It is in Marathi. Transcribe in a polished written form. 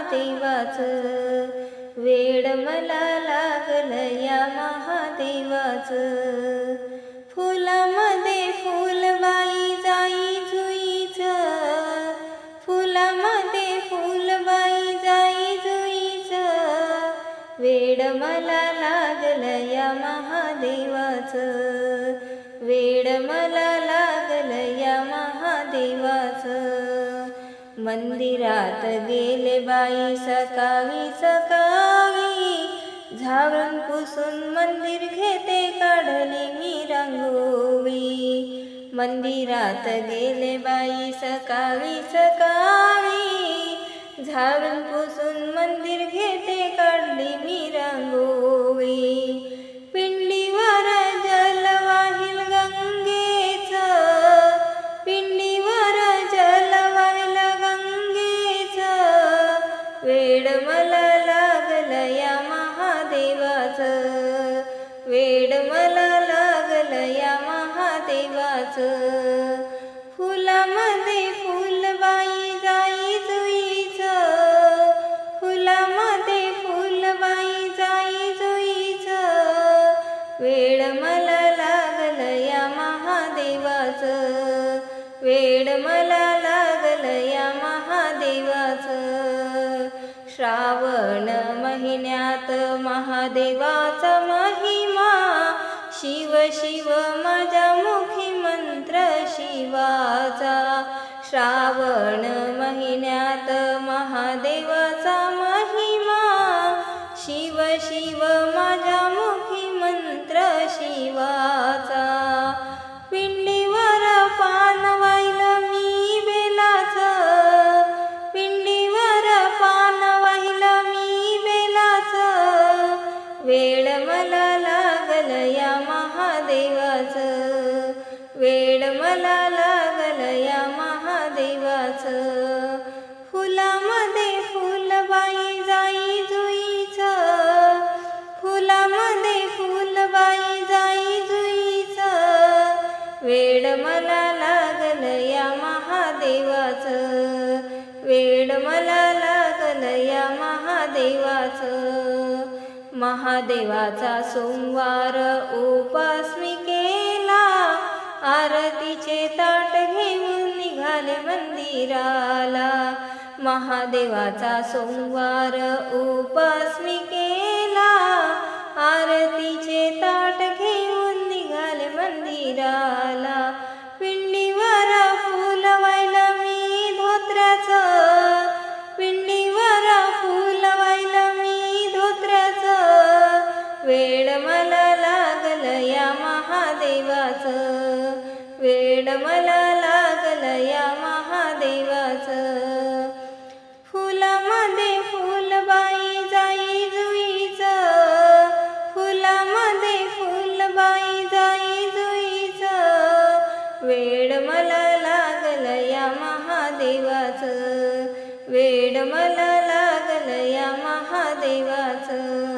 महादेवाचं, वेड मला लागलं या महादेवाचं. फुलामध्ये फुलबाई जाई जुईचं, फुलामध्ये फुलबाई जाई जुईचं, वेड मला लागलं या महादेवाचं, वेड मला लागलं या महादेवाचं. मंदिरात गेले बाई सकाळी सकाळी, झाडून पुसून मंदिर घेते काढली मी रांगोळी. मंदिरात गेले बाई सकाळी सकाळी, झाडून पुसून मंदिर घेते काढली मी रांगोळी. पिंडीवर जल वाहिल गंगेचं, पिंडीवर जल वाहिल गंगेचं, वेड मला लागलं या महादेवाचं, वेड मला लागलं या महादेवाचं. फुलामध्ये फुलबाई जाई जुईचं, फुलामध्ये फुलबाई जाई जुईचं, वेड मला लागलं या महादेवाचं, वेड मला लागलं या महादेवाचं. श्रावण महिन्यात महादेवाचा महिमा, शिव शिव माझ्या मुखी मंत्र शिवाचा. श्रावण महिन्यात महादेवाचा महिमा, शिव शिव माझ्या मुखी मंत्र शिवाचा. पिंडीवर पान वाहिलं मी बेलाचं, पिंडीवर पान वाहिलं मी बेलाचं, वेड मला लागलं या महादेवाचं, वेड मला लागलं या महादेवाचं. फुलामध्ये फुलबाई जाई जुईचं, फुलामध्ये फुलबाई जाई जुईचं, वेड मला लागलं या महादेवाचं, वेड मला लागलं या महादेवाचं. महादेवाचा सोमवार उपास मी केला, आरतीचे ताट घेऊन निघाले मंदिराला. महादेवाचा सोमवार उपास मी केला, आरतीचे ताट घेऊन निघाले मंदिराला. पिंडीवर फुल वाहिलं मी धोत्र्याचं, पिंडीवर फुल वाहिलं मी धोत्र्याचं, वेड मला लागलं या महादेवाचं, वेड मला लागलं या महादेवाचं. फुलामध्ये फुलबाई जाई जुईचं, फुलामध्ये फुलबाई जाई जुईचं, वेड मला लागलं या महादेवाचं, वेड मला लागलं या महादेवाचं.